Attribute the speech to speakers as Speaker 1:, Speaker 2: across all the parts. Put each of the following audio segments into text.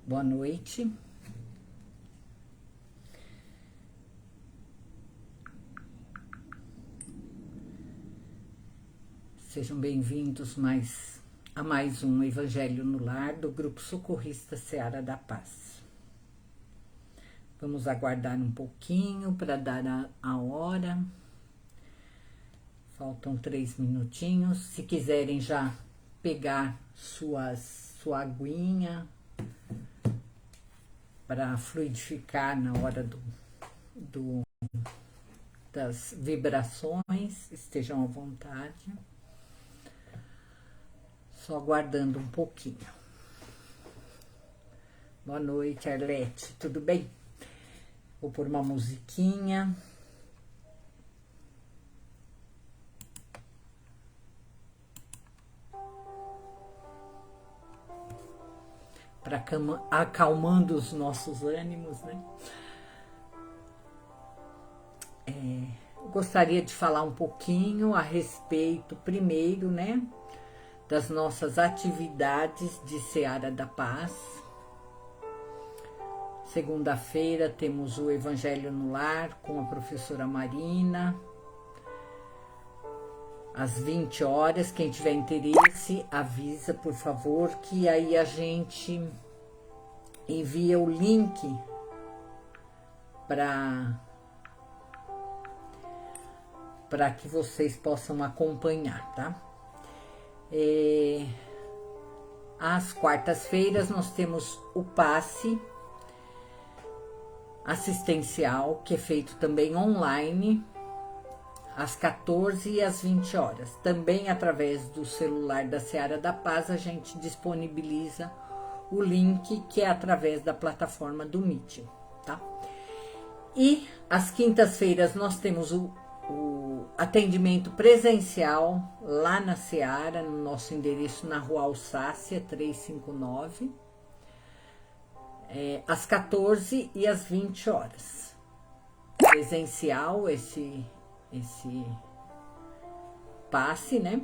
Speaker 1: Boa noite. Sejam bem-vindos a mais um Evangelho no Lar do Grupo Socorrista Seara da Paz. Vamos aguardar um pouquinho para dar a hora. Faltam 3 minutinhos. Se quiserem já pegar sua aguinha para fluidificar na hora das vibrações, estejam à vontade. Só aguardando um pouquinho. Boa noite, Arlete, tudo bem? Vou pôr uma musiquinha. Para acalmando os nossos ânimos, né? Gostaria de falar um pouquinho a respeito, primeiro, né? Das nossas atividades de Seara da Paz. Segunda-feira temos o Evangelho no Lar com a professora Marina. Às 20 horas, quem tiver interesse, avisa, por favor, que aí a gente envia o link para que vocês possam acompanhar, tá? Às quartas-feiras nós temos o passe assistencial, que é feito também online, às 14 e às 20 horas. Também através do celular da Seara da Paz a gente disponibiliza o link, que é através da plataforma do Meet, tá? E às quintas-feiras nós temos o atendimento presencial lá na Seara, no nosso endereço na Rua Alsácia 359, às 14 e às 20 horas. Presencial, esse passe, né?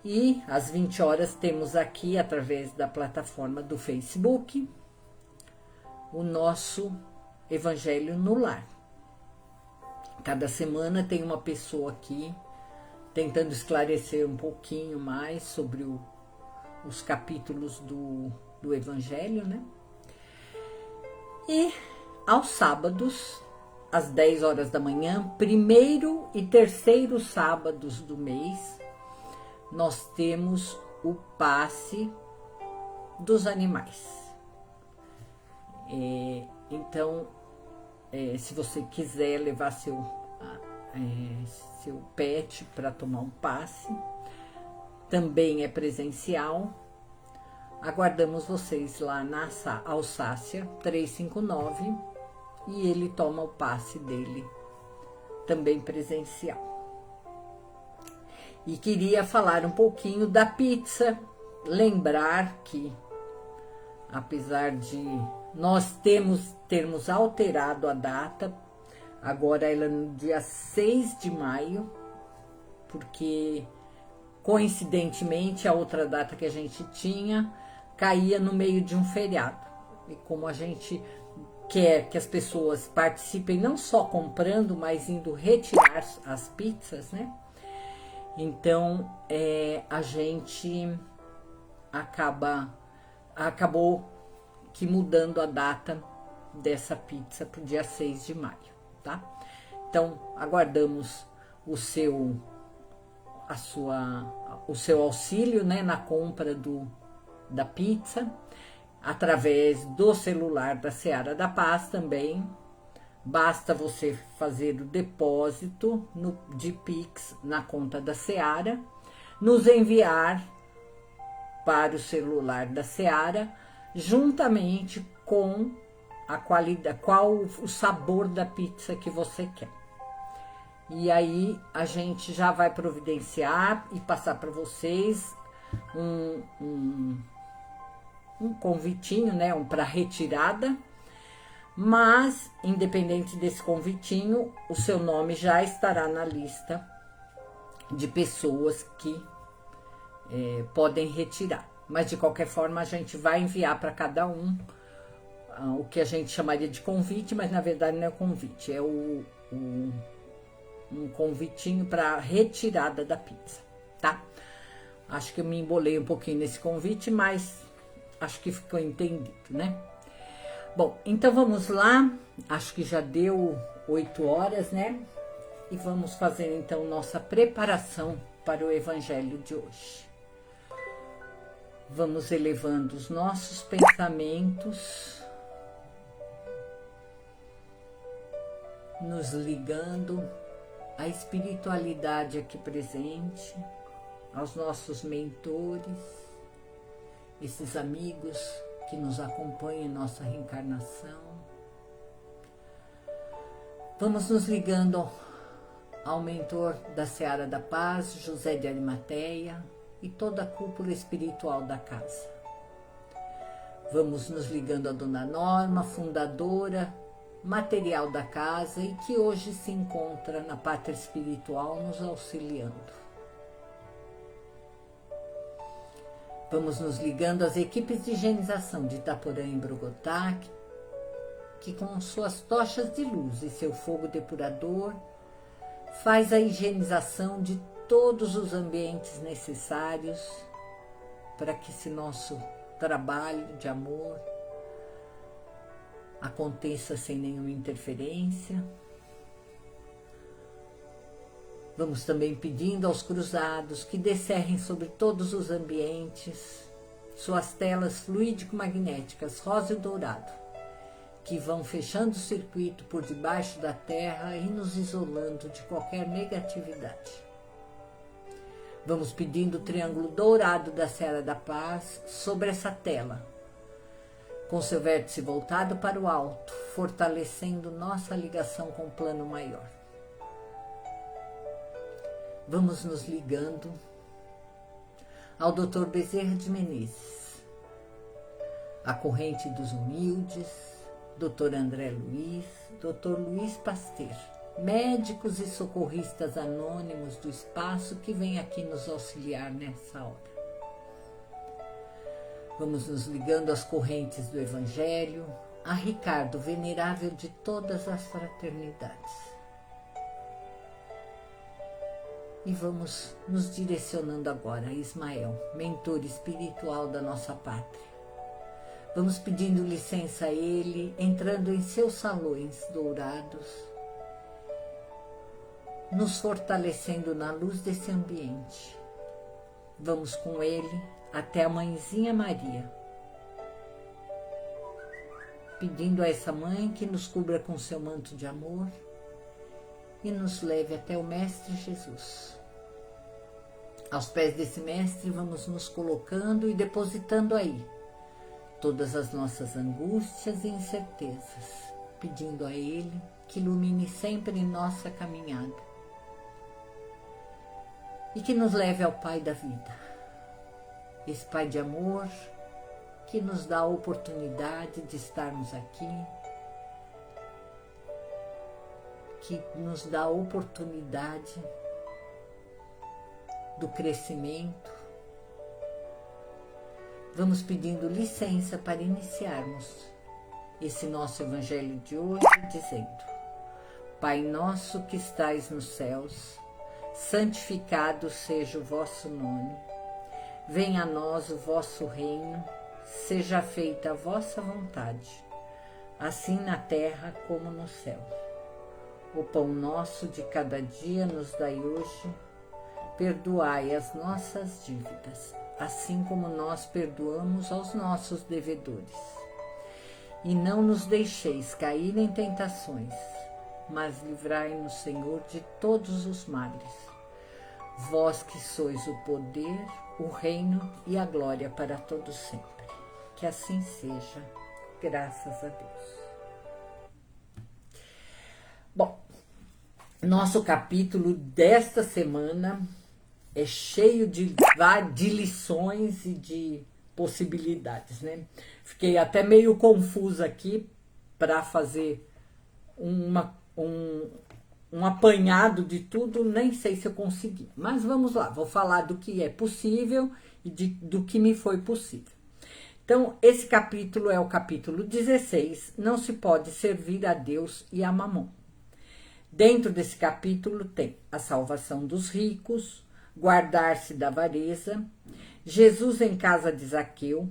Speaker 1: E às 20 horas temos aqui, através da plataforma do Facebook, o nosso Evangelho no Lar. Cada semana tem uma pessoa aqui tentando esclarecer um pouquinho mais sobre os capítulos do Evangelho, né? E aos sábados, às 10 horas da manhã, primeiro e terceiro sábados do mês, nós temos o passe dos animais. Então, se você quiser levar seu pet para tomar um passe, também é presencial. Aguardamos vocês lá na Alsácia 359 e ele toma o passe dele também presencial. E queria falar um pouquinho da pizza, lembrar que, apesar de nós termos alterado a data, agora ela é no dia 6 de maio, porque coincidentemente a outra data que a gente tinha caía no meio de um feriado. E como a gente quer que as pessoas participem não só comprando, mas indo retirar as pizzas, né? Então, a gente acabou que mudando a data dessa pizza para o dia 6 de maio, tá? Então, aguardamos o seu auxílio, né, na compra da pizza, através do celular da Seara da Paz também. Basta você fazer o depósito de Pix na conta da Seara, nos enviar para o celular da Seara, juntamente com a qualidade, o sabor da pizza que você quer. E aí a gente já vai providenciar e passar para vocês um convitinho, né, para retirada. Mas, independente desse convitinho, o seu nome já estará na lista de pessoas que podem retirar. Mas de qualquer forma a gente vai enviar para cada um o que a gente chamaria de convite, mas na verdade não é convite, é um convitinho para retirada da pizza, tá? Acho que eu me embolei um pouquinho nesse convite, mas acho que ficou entendido, né? Bom, então vamos lá, acho que já deu 8 horas, né? E vamos fazer então nossa preparação para o evangelho de hoje. Vamos elevando os nossos pensamentos, nos ligando à espiritualidade aqui presente, aos nossos mentores, esses amigos que nos acompanham em nossa reencarnação. Vamos nos ligando ao mentor da Seara da Paz, José de Arimateia, e toda a cúpula espiritual da casa. Vamos nos ligando a Dona Norma, fundadora material da casa e que hoje se encontra na pátria espiritual nos auxiliando. Vamos nos ligando às equipes de higienização de Itaporã e Brogotá, que com suas tochas de luz e seu fogo depurador faz a higienização de todos os ambientes necessários para que esse nosso trabalho de amor aconteça sem nenhuma interferência. Vamos também pedindo aos cruzados que descerrem sobre todos os ambientes suas telas fluídico-magnéticas rosa e dourado, que vão fechando o circuito por debaixo da terra e nos isolando de qualquer negatividade. Vamos pedindo o triângulo dourado da Seara da Paz sobre essa tela, com seu vértice voltado para o alto, fortalecendo nossa ligação com o plano maior. Vamos nos ligando ao Dr. Bezerra de Menezes, a corrente dos humildes, Dr. André Luiz, Dr. Luiz Pasteur, médicos e socorristas anônimos do espaço que vêm aqui nos auxiliar nessa hora. Vamos nos ligando às correntes do Evangelho, a Ricardo, venerável de todas as fraternidades. E vamos nos direcionando agora a Ismael, mentor espiritual da nossa pátria. Vamos pedindo licença a ele, entrando em seus salões dourados, nos fortalecendo na luz desse ambiente. Vamos com ele até a Mãezinha Maria, pedindo a essa mãe que nos cubra com seu manto de amor e nos leve até o Mestre Jesus. Aos pés desse Mestre vamos nos colocando e depositando aí todas as nossas angústias e incertezas, pedindo a ele que ilumine sempre nossa caminhada e que nos leve ao Pai da vida, esse Pai de amor que nos dá a oportunidade de estarmos aqui, que nos dá a oportunidade do crescimento. Vamos pedindo licença para iniciarmos esse nosso evangelho de hoje, dizendo: Pai nosso que estais nos céus, santificado seja o vosso nome. Venha a nós o vosso reino, seja feita a vossa vontade, assim na terra como no céu. O pão nosso de cada dia nos dai hoje, perdoai as nossas dívidas, assim como nós perdoamos aos nossos devedores. E não nos deixeis cair em tentações, mas livrai-nos, Senhor, de todos os males. Vós que sois o poder, o reino e a glória para todos sempre. Que assim seja, graças a Deus. Bom, nosso capítulo desta semana é cheio de lições e de possibilidades, né? Fiquei até meio confusa aqui para fazer um apanhado de tudo, nem sei se eu consegui. Mas vamos lá, vou falar do que é possível e do que me foi possível. Então, esse capítulo é o capítulo 16, não se pode servir a Deus e a Mamon. Dentro desse capítulo tem a salvação dos ricos, guardar-se da avareza, Jesus em casa de Zaqueu,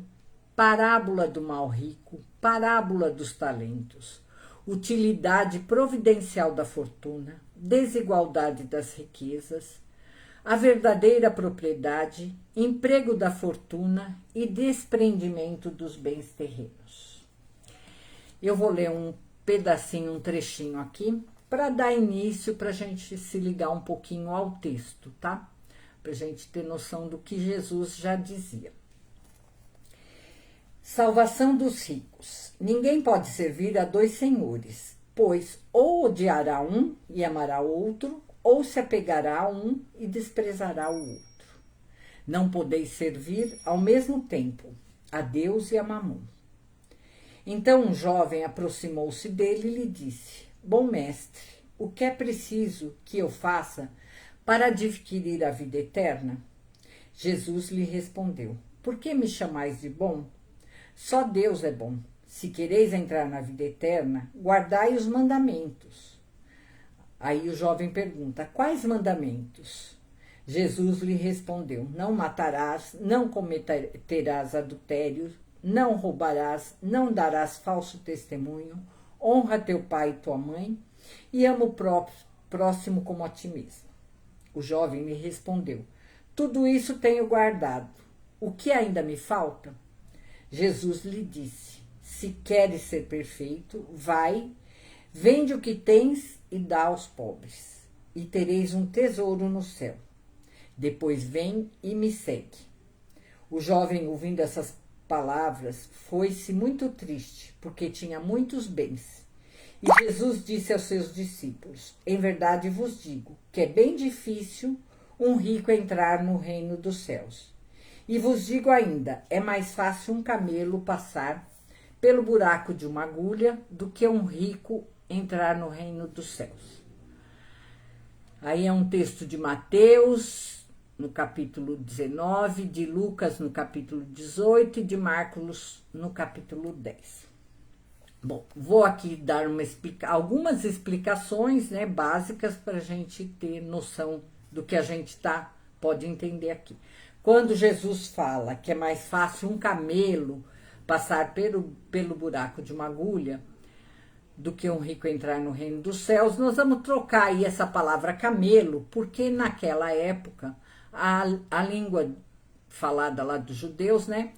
Speaker 1: parábola do mal rico, parábola dos talentos, utilidade providencial da fortuna, desigualdade das riquezas, a verdadeira propriedade, emprego da fortuna e desprendimento dos bens terrenos. Eu vou ler um pedacinho, um trechinho aqui, para dar início, para a gente se ligar um pouquinho ao texto, tá? Para a gente ter noção do que Jesus já dizia. Salvação dos ricos. Ninguém pode servir a dois senhores, pois ou odiará um e amará o outro, ou se apegará a um e desprezará o outro. Não podeis servir ao mesmo tempo a Deus e a Mamon. Então um jovem aproximou-se dele e lhe disse: Bom mestre, o que é preciso que eu faça para adquirir a vida eterna? Jesus lhe respondeu: Por que me chamais de bom? Só Deus é bom. Se quereis entrar na vida eterna, guardai os mandamentos. Aí o jovem pergunta: Quais mandamentos? Jesus lhe respondeu: Não matarás, não cometerás adultério, não roubarás, não darás falso testemunho, honra teu pai e tua mãe, e ama o próximo como a ti mesmo. O jovem lhe respondeu: Tudo isso tenho guardado. O que ainda me falta? Jesus lhe disse: Se queres ser perfeito, vai, vende o que tens e dá aos pobres, e tereis um tesouro no céu. Depois vem e me segue. O jovem, ouvindo essas palavras, foi-se muito triste, porque tinha muitos bens. E Jesus disse aos seus discípulos: Em verdade vos digo que é bem difícil um rico entrar no reino dos céus. E vos digo ainda, é mais fácil um camelo passar pelo buraco de uma agulha do que um rico entrar no reino dos céus. Aí é um texto de Mateus, no capítulo 19, de Lucas, no capítulo 18 e de Marcos, no capítulo 10. Bom, vou aqui dar algumas explicações, né, básicas para a gente ter noção do que a gente pode entender aqui. Quando Jesus fala que é mais fácil um camelo passar pelo buraco de uma agulha do que um rico entrar no reino dos céus, nós vamos trocar aí essa palavra camelo, porque naquela época a língua falada lá dos judeus, né,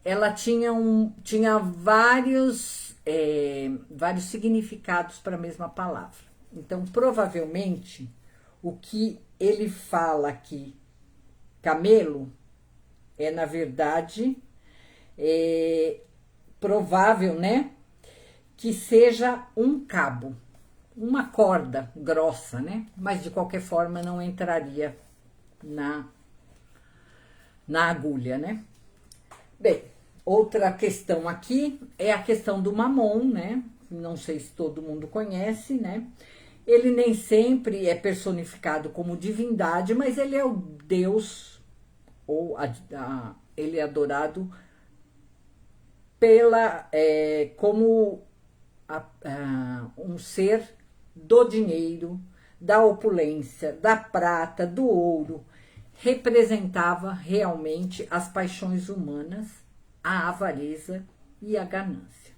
Speaker 1: ela tinha vários significados para a mesma palavra. Então, provavelmente, o que ele fala aqui, camelo, é, na verdade, provável, né, que seja um cabo, uma corda grossa, né, mas de qualquer forma não entraria na agulha, né. Bem, outra questão aqui é a questão do Mamon, né, não sei se todo mundo conhece, né. Ele nem sempre é personificado como divindade, mas ele é o Deus, ou ele é adorado como um ser do dinheiro, da opulência, da prata, do ouro. Representava realmente as paixões humanas, a avareza e a ganância.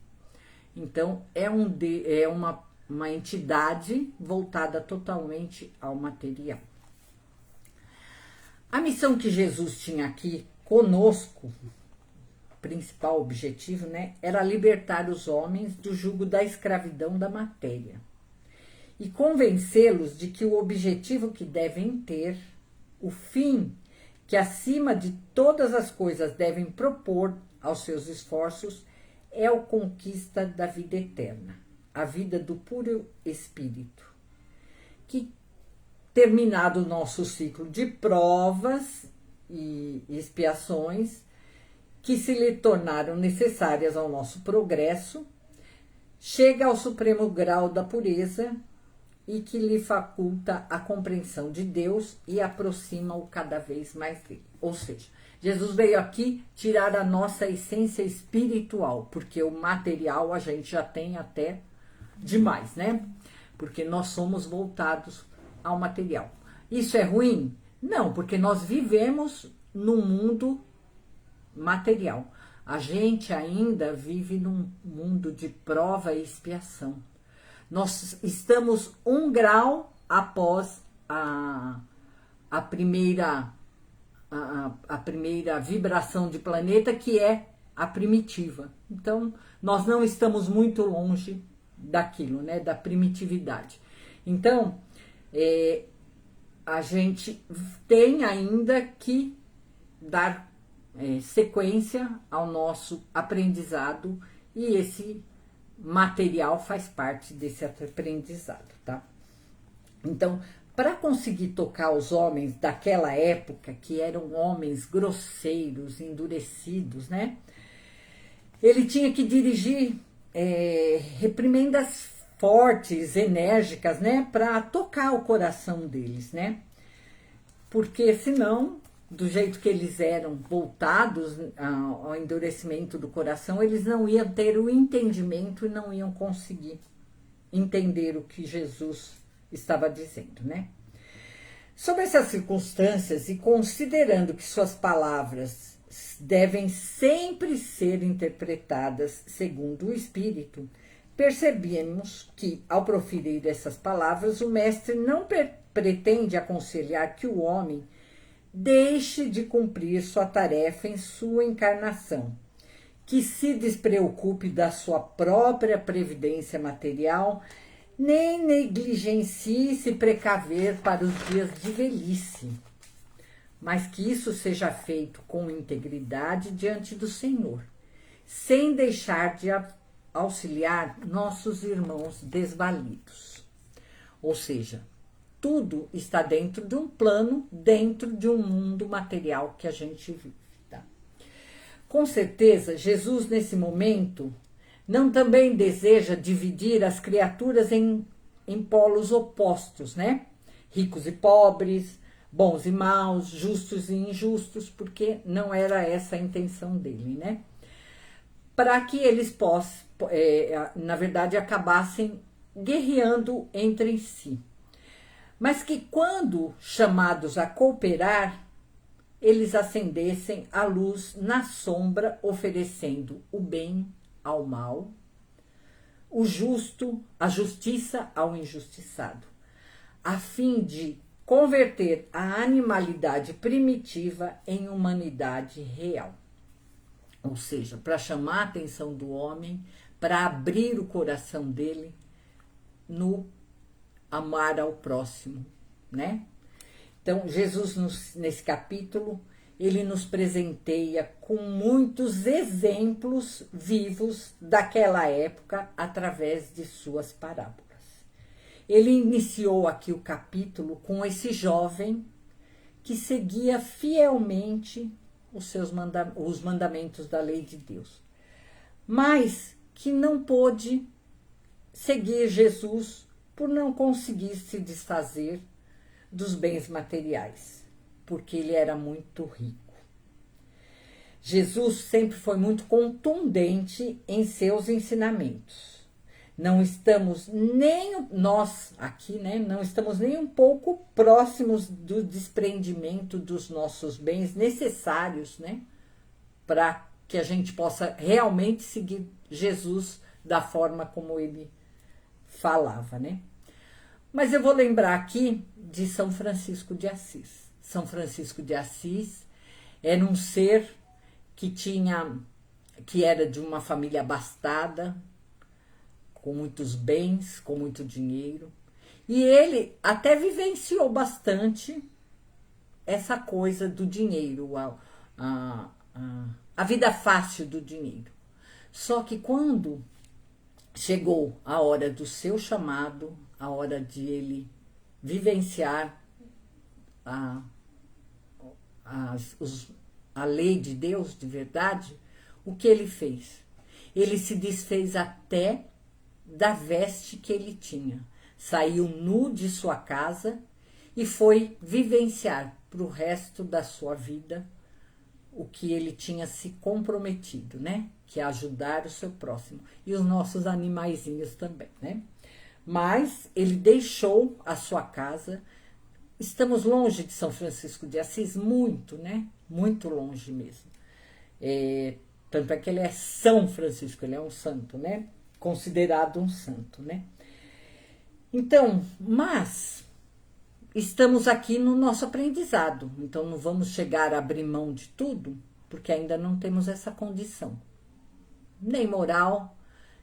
Speaker 1: Então, é uma entidade voltada totalmente ao material. A missão que Jesus tinha aqui conosco, principal objetivo, né, era libertar os homens do jugo da escravidão da matéria e convencê-los de que o objetivo que devem ter, o fim que acima de todas as coisas devem propor aos seus esforços, é a conquista da vida eterna, a vida do puro espírito, que, terminado o nosso ciclo de provas e expiações, que se lhe tornaram necessárias ao nosso progresso, chega ao supremo grau da pureza, e que lhe faculta a compreensão de Deus e aproxima-o cada vez mais dele. Ou seja, Jesus veio aqui tirar a nossa essência espiritual, porque o material a gente já tem até demais, né? Porque nós somos voltados ao material. Isso é ruim? Não, porque nós vivemos num mundo material. A gente ainda vive num mundo de prova e expiação. Nós estamos 1 grau após a primeira vibração de planeta, que é a primitiva. Então, nós não estamos muito longe daquilo, né, da primitividade. Então, a gente tem ainda que dar sequência ao nosso aprendizado, e esse material faz parte desse aprendizado, tá? Então, para conseguir tocar os homens daquela época, que eram homens grosseiros, endurecidos, né? Ele tinha que dirigir reprimendas fortes, enérgicas, né? Para tocar o coração deles, né? Porque senão, do jeito que eles eram voltados ao endurecimento do coração, eles não iam ter o entendimento e não iam conseguir entender o que Jesus estava dizendo, né? Sob essas circunstâncias e considerando que suas palavras devem sempre ser interpretadas segundo o Espírito, percebemos que, ao proferir essas palavras, o Mestre não pretende aconselhar que o homem deixe de cumprir sua tarefa em sua encarnação, que se despreocupe da sua própria previdência material, nem negligencie se precaver para os dias de velhice, mas que isso seja feito com integridade diante do Senhor, sem deixar de auxiliar nossos irmãos desvalidos. Ou seja, tudo está dentro de um plano, dentro de um mundo material que a gente vive. Tá? Com certeza, Jesus, nesse momento, não também deseja dividir as criaturas em polos opostos, né? Ricos e pobres, bons e maus, justos e injustos, porque não era essa a intenção dele, né? Para que eles possam, na verdade, acabassem guerreando entre si. Mas que quando chamados a cooperar, eles acendessem a luz na sombra, oferecendo o bem ao mal, o justo, a justiça ao injustiçado, a fim de converter a animalidade primitiva em humanidade real. Ou seja, para chamar a atenção do homem, para abrir o coração dele no amar ao próximo, né? Então, Jesus, nesse capítulo, ele nos presenteia com muitos exemplos vivos daquela época através de suas parábolas. Ele iniciou aqui o capítulo com esse jovem que seguia fielmente os mandamentos da lei de Deus, mas que não pôde seguir Jesus por não conseguir se desfazer dos bens materiais, porque ele era muito rico. Jesus sempre foi muito contundente em seus ensinamentos. Não estamos nem, nós aqui, né, não estamos nem um pouco próximos do desprendimento dos nossos bens necessários, né, para que a gente possa realmente seguir Jesus da forma como ele falava, né? Mas eu vou lembrar aqui de São Francisco de Assis. São Francisco de Assis era um ser que era de uma família abastada, com muitos bens, com muito dinheiro, e ele até vivenciou bastante essa coisa do dinheiro, a vida fácil do dinheiro. Só que quando chegou a hora do seu chamado, a hora de ele vivenciar a lei de Deus de verdade, o que ele fez? Ele se desfez até da veste que ele tinha, saiu nu de sua casa e foi vivenciar para o resto da sua vida o que ele tinha se comprometido, né? Que é ajudar o seu próximo. E os nossos animaizinhos também, né? Mas ele deixou a sua casa. Estamos longe de São Francisco de Assis, muito, né? Muito longe mesmo. Tanto é que ele é São Francisco, ele é um santo, né? Considerado um santo, né? Então, mas estamos aqui no nosso aprendizado, então não vamos chegar a abrir mão de tudo, porque ainda não temos essa condição, nem moral,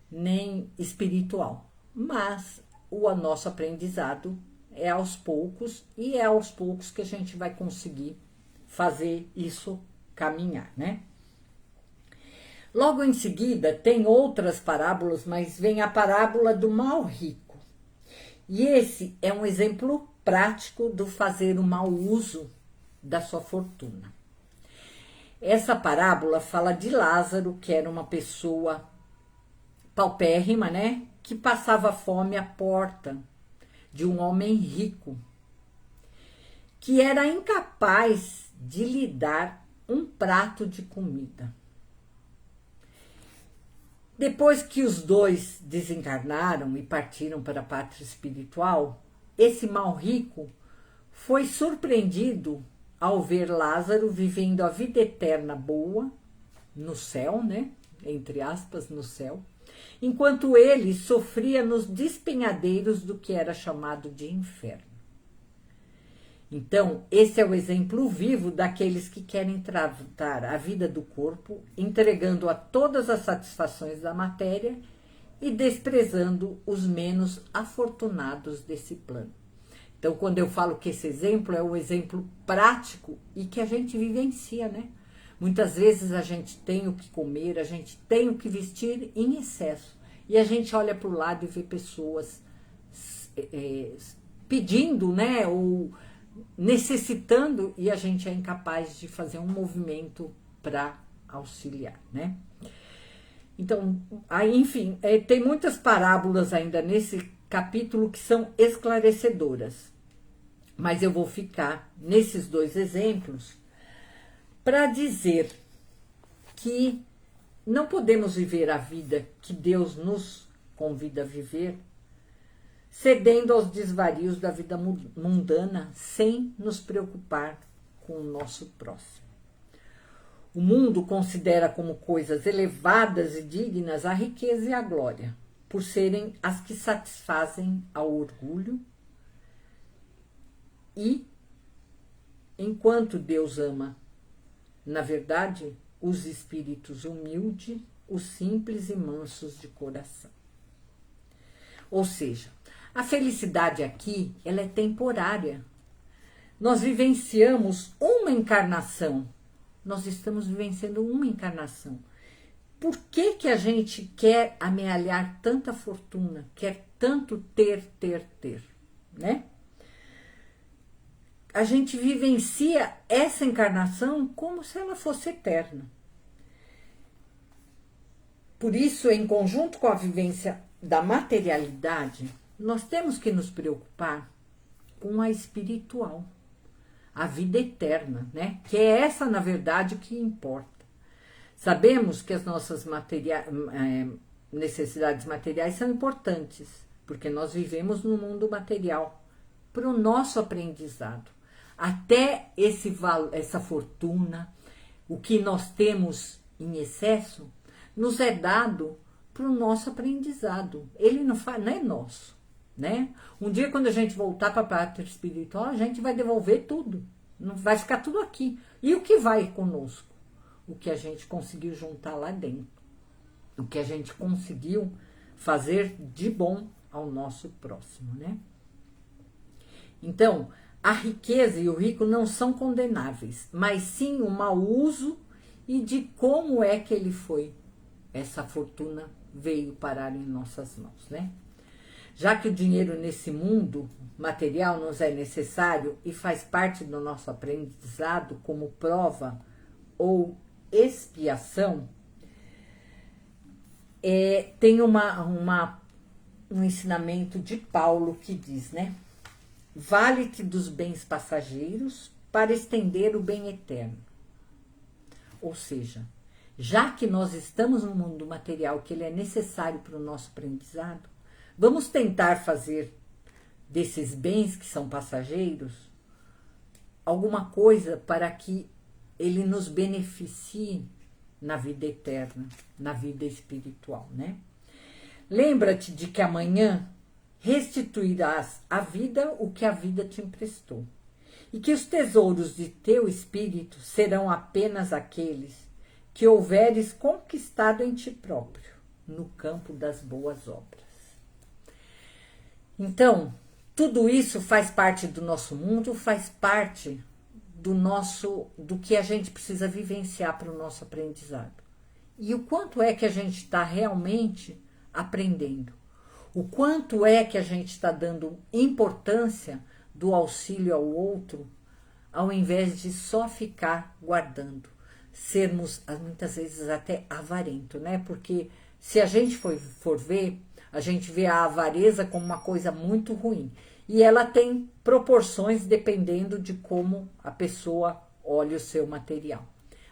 Speaker 1: nem espiritual. Mas o nosso aprendizado é aos poucos, e é aos poucos que a gente vai conseguir fazer isso caminhar, né? Logo em seguida, tem outras parábolas, mas vem a parábola do mal rico. E esse é um exemplo prático do fazer o mau uso da sua fortuna. Essa parábola fala de Lázaro, que era uma pessoa paupérrima, né? Que passava fome à porta de um homem rico, que era incapaz de lhe dar um prato de comida. Depois que os dois desencarnaram e partiram para a pátria espiritual, esse mal rico foi surpreendido ao ver Lázaro vivendo a vida eterna boa no céu, né? Entre aspas, no céu, enquanto ele sofria nos despenhadeiros do que era chamado de inferno. Então, esse é o exemplo vivo daqueles que querem tratar a vida do corpo, entregando a todas as satisfações da matéria e desprezando os menos afortunados desse plano. Então, quando eu falo que esse exemplo é o exemplo prático e que a gente vivencia, né? Muitas vezes a gente tem o que comer, a gente tem o que vestir em excesso. E a gente olha para o lado e vê pessoas pedindo, né? Ou necessitando, e a gente é incapaz de fazer um movimento para auxiliar, né? Então, aí, enfim, tem muitas parábolas ainda nesse capítulo que são esclarecedoras, mas eu vou ficar nesses dois exemplos para dizer que não podemos viver a vida que Deus nos convida a viver cedendo aos desvarios da vida mundana, sem nos preocupar com o nosso próximo. O mundo considera como coisas elevadas e dignas a riqueza e a glória, por serem as que satisfazem ao orgulho, e, enquanto Deus ama, na verdade, os espíritos humildes, os simples e mansos de coração. Ou seja, a felicidade aqui, ela é temporária. Nós vivenciamos uma encarnação. Nós estamos vivenciando uma encarnação. Por que que a gente quer amealhar tanta fortuna? Quer tanto ter, né? A gente vivencia essa encarnação como se ela fosse eterna. Por isso, em conjunto com a vivência da materialidade, nós temos que nos preocupar com a espiritual, a vida eterna, né? Que é essa, na verdade, que importa. Sabemos que as nossas necessidades materiais são importantes, porque nós vivemos no mundo material, para o nosso aprendizado. Até essa fortuna, o que nós temos em excesso, nos é dado para o nosso aprendizado. Ele não é nosso, né? Um dia, quando a gente voltar para a pátria espiritual, a gente vai devolver tudo. Não vai ficar tudo aqui. E o que vai conosco? O que a gente conseguiu juntar lá dentro. O que a gente conseguiu fazer de bom ao nosso próximo, né? Então, a riqueza e o rico não são condenáveis, mas sim o mau uso e de como é que ele foi. Essa fortuna veio parar em nossas mãos, né? Já que o dinheiro nesse mundo material nos é necessário e faz parte do nosso aprendizado como prova ou expiação, tem um um ensinamento de Paulo que diz, né? Vale-te dos bens passageiros para estender o bem eterno. Ou seja, já que nós estamos no mundo material, que ele é necessário para o nosso aprendizado, vamos tentar fazer desses bens que são passageiros alguma coisa para que ele nos beneficie na vida eterna, na vida espiritual, né? Lembra-te de que amanhã restituirás à vida o que a vida te emprestou, e que os tesouros de teu espírito serão apenas aqueles que houveres conquistado em ti próprio, no campo das boas obras. Então, tudo isso faz parte do nosso mundo, faz parte do que a gente precisa vivenciar para o nosso aprendizado. E o quanto é que a gente está realmente aprendendo? O quanto é que a gente está dando importância do auxílio ao outro, ao invés de só ficar guardando, sermos muitas vezes até avarento, né? Porque se a gente for ver, a gente vê a avareza como uma coisa muito ruim. E ela tem proporções dependendo de como a pessoa olha o seu material.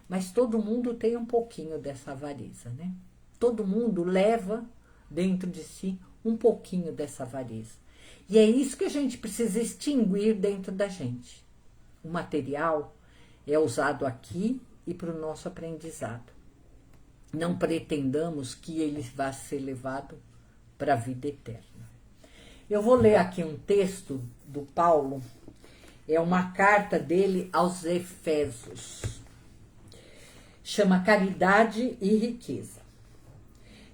Speaker 1: Mas todo mundo tem um pouquinho dessa avareza, né? Todo mundo leva dentro de si um pouquinho dessa avareza. E é isso que a gente precisa extinguir dentro da gente. O material é usado aqui e para o nosso aprendizado. Não pretendamos que ele vá ser levado para a vida eterna. Eu vou ler aqui um texto do Paulo, é uma carta dele aos Efésios. Chama Caridade e Riqueza.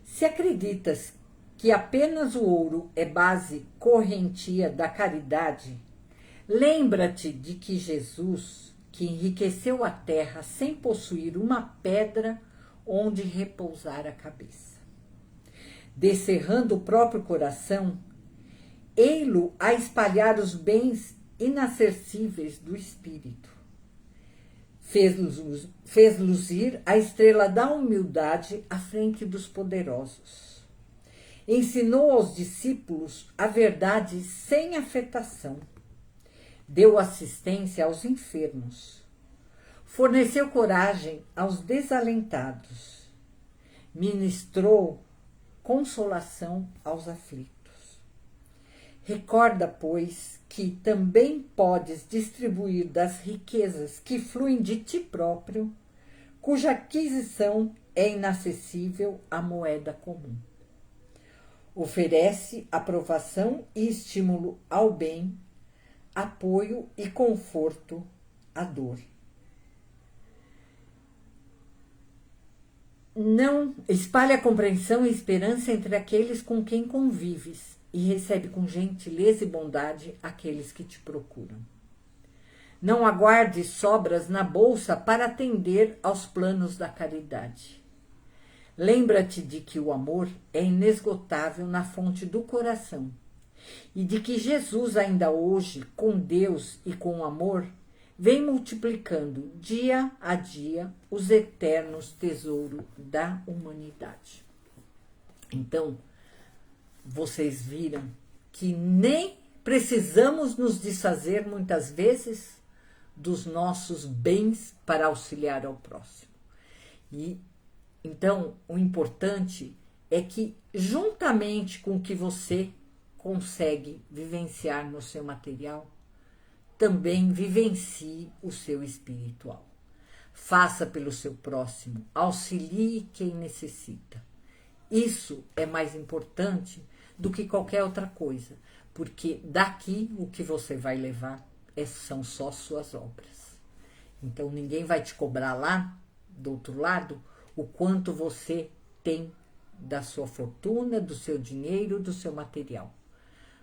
Speaker 1: Se acreditas que apenas o ouro é base correntia da caridade, lembra-te de que Jesus, que enriqueceu a terra sem possuir uma pedra onde repousar a cabeça, descerrando o próprio coração, ei-lo a espalhar os bens inacessíveis do Espírito. Fez luzir a estrela da humildade à frente dos poderosos. Ensinou aos discípulos a verdade sem afetação. Deu assistência aos enfermos. Forneceu coragem aos desalentados. Ministrou consolação aos aflitos. Recorda, pois, que também podes distribuir das riquezas que fluem de ti próprio, cuja aquisição é inacessível à moeda comum. Oferece aprovação e estímulo ao bem, apoio e conforto à dor. Não espalha compreensão e esperança entre aqueles com quem convives, e recebe com gentileza e bondade aqueles que te procuram. Não aguarde sobras na bolsa para atender aos planos da caridade. Lembra-te de que o amor é inesgotável na fonte do coração e de que Jesus ainda hoje, com Deus e com o amor, vem multiplicando dia a dia os eternos tesouros da humanidade. Então, vocês viram que nem precisamos nos desfazer muitas vezes dos nossos bens para auxiliar ao próximo. E então o importante é que, juntamente com o que você consegue vivenciar no seu material, também vivencie o seu espiritual. Faça pelo seu próximo, auxilie quem necessita. Isso é mais importante do que qualquer outra coisa, porque daqui o que você vai levar são só suas obras. Então ninguém vai te cobrar lá, do outro lado, o quanto você tem da sua fortuna, do seu dinheiro, do seu material.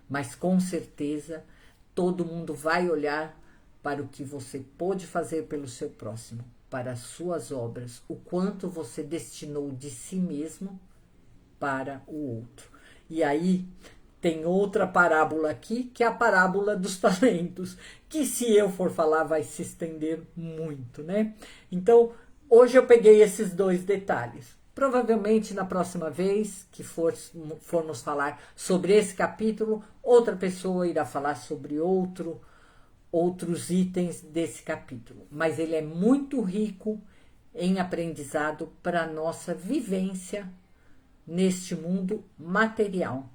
Speaker 1: Mas com certeza todo mundo vai olhar para o que você pôde fazer pelo seu próximo, para as suas obras, o quanto você destinou de si mesmo para o outro. E aí tem outra parábola aqui, que é a parábola dos talentos, que se eu for falar vai se estender muito, né? Então, hoje eu peguei esses dois detalhes. Provavelmente na próxima vez que formos falar sobre esse capítulo, outra pessoa irá falar sobre outros itens desse capítulo. Mas ele é muito rico em aprendizado para a nossa vivência neste mundo material,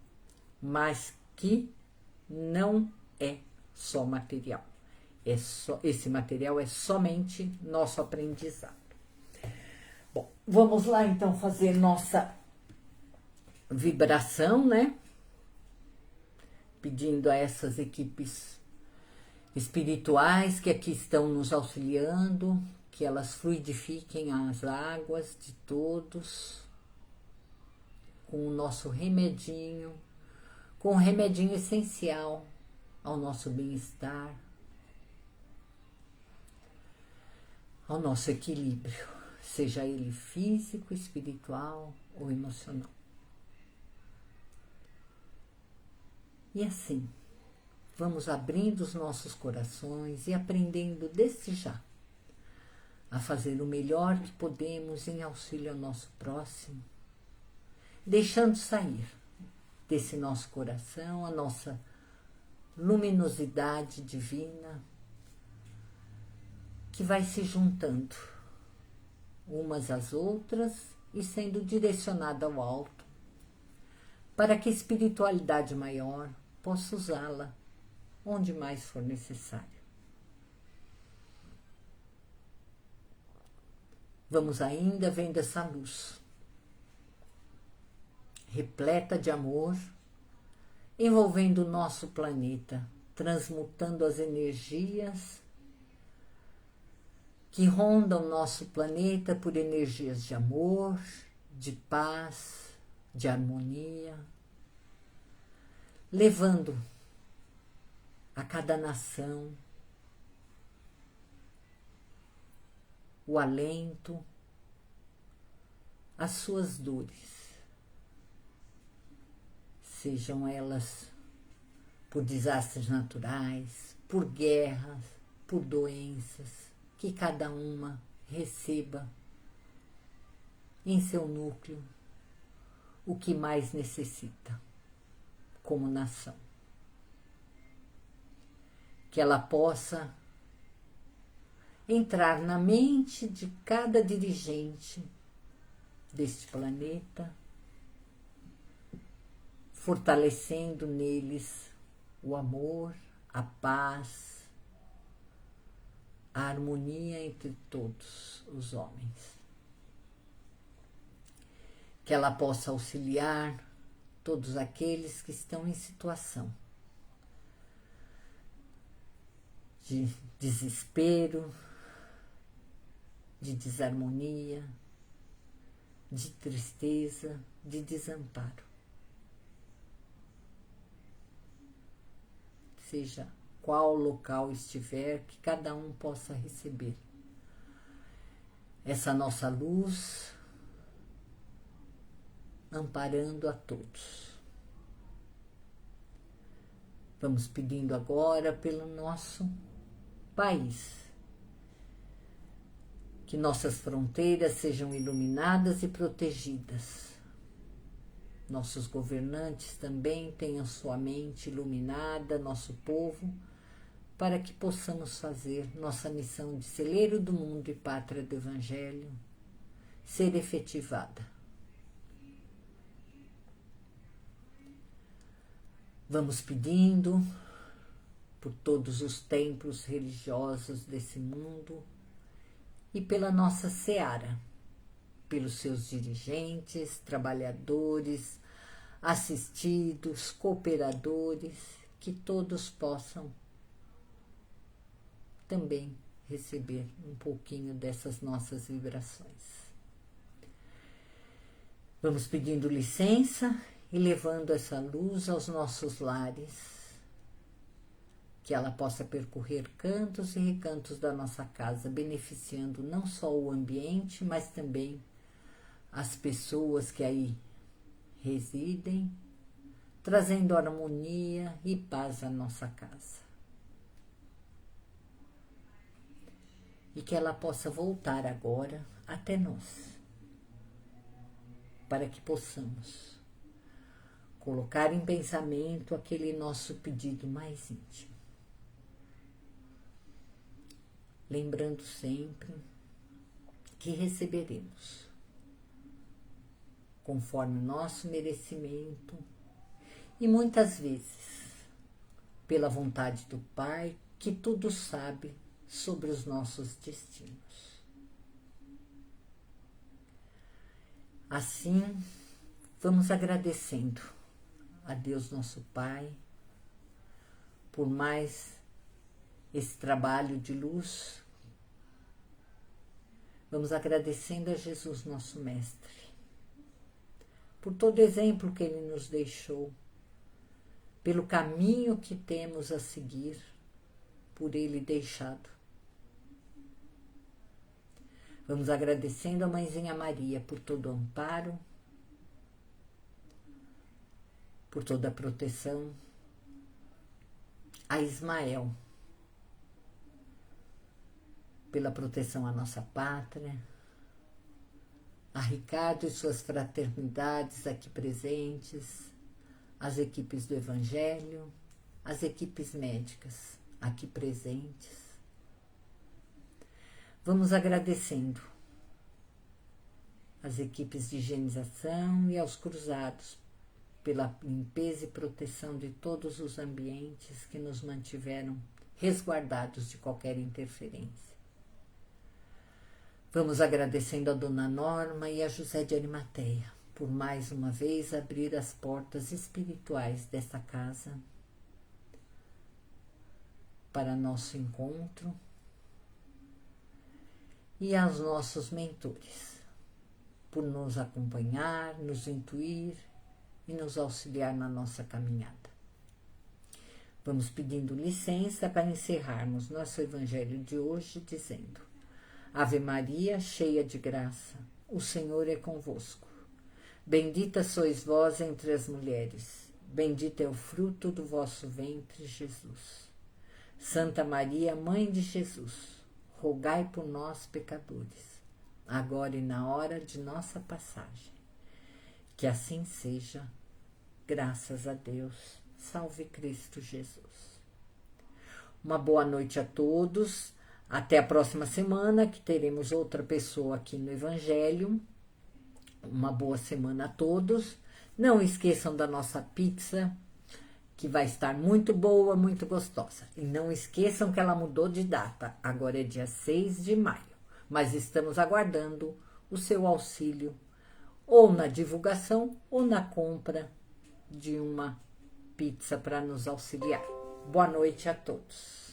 Speaker 1: mas que não é só material. Esse material é somente nosso aprendizado. Bom, vamos lá então fazer nossa vibração, né? Pedindo a essas equipes espirituais que aqui estão nos auxiliando, que elas fluidifiquem as águas de todos com o nosso remedinho, com o remedinho essencial ao nosso bem-estar, ao nosso equilíbrio, seja ele físico, espiritual ou emocional. E assim, vamos abrindo os nossos corações e aprendendo desde já a fazer o melhor que podemos em auxílio ao nosso próximo, deixando sair desse nosso coração a nossa luminosidade divina, que vai se juntando umas às outras e sendo direcionada ao alto, para que a espiritualidade maior possa usá-la onde mais for necessário. Vamos ainda vendo essa luz repleta de amor, envolvendo o nosso planeta, transmutando as energias que rondam nosso planeta por energias de amor, de paz, de harmonia, levando a cada nação o alento, as suas dores, sejam elas por desastres naturais, por guerras, por doenças, que cada uma receba em seu núcleo o que mais necessita como nação. Que ela possa entrar na mente de cada dirigente deste planeta, fortalecendo neles o amor, a paz, a harmonia entre todos os homens. Que ela possa auxiliar todos aqueles que estão em situação de desespero, de desarmonia, de tristeza, de desamparo. Seja qual local estiver, que cada um possa receber essa nossa luz, amparando a todos. Vamos pedindo agora pelo nosso país, que nossas fronteiras sejam iluminadas e protegidas. Nossos governantes também tenham sua mente iluminada, nosso povo, para que possamos fazer nossa missão de celeiro do mundo e pátria do Evangelho ser efetivada. Vamos pedindo por todos os templos religiosos desse mundo e pela nossa seara, pelos seus dirigentes, trabalhadores, assistidos, cooperadores, que todos possam também receber um pouquinho dessas nossas vibrações. Vamos pedindo licença e levando essa luz aos nossos lares, que ela possa percorrer cantos e recantos da nossa casa, beneficiando não só o ambiente, mas também as pessoas que aí residem, trazendo harmonia e paz à nossa casa. E que ela possa voltar agora até nós, para que possamos colocar em pensamento aquele nosso pedido mais íntimo. Lembrando sempre que receberemos, conforme o nosso merecimento, e muitas vezes, pela vontade do Pai, que tudo sabe sobre os nossos destinos. Assim, vamos agradecendo a Deus nosso Pai por mais esse trabalho de luz. Vamos agradecendo a Jesus nosso Mestre por todo exemplo que Ele nos deixou, pelo caminho que temos a seguir, por Ele deixado. Vamos agradecendo a Mãezinha Maria por todo o amparo, por toda a proteção, a Ismael, pela proteção à nossa pátria, a Ricardo e suas fraternidades aqui presentes, as equipes do Evangelho, as equipes médicas aqui presentes. Vamos agradecendo as equipes de higienização e aos cruzados pela limpeza e proteção de todos os ambientes que nos mantiveram resguardados de qualquer interferência. Vamos agradecendo a Dona Norma e a José de Arimateia por mais uma vez abrir as portas espirituais desta casa para nosso encontro, e aos nossos mentores por nos acompanhar, nos intuir e nos auxiliar na nossa caminhada. Vamos pedindo licença para encerrarmos nosso Evangelho de hoje dizendo: Ave Maria, cheia de graça, o Senhor é convosco. Bendita sois vós entre as mulheres, bendito é o fruto do vosso ventre, Jesus. Santa Maria, Mãe de Jesus, rogai por nós, pecadores, agora e na hora de nossa passagem. Que assim seja, graças a Deus. Salve Cristo Jesus. Uma boa noite a todos. Até a próxima semana, que teremos outra pessoa aqui no Evangelho. Uma boa semana a todos. Não esqueçam da nossa pizza, que vai estar muito boa, muito gostosa. E não esqueçam que ela mudou de data. Agora é dia 6 de maio. Mas estamos aguardando o seu auxílio, ou na divulgação, ou na compra de uma pizza para nos auxiliar. Boa noite a todos.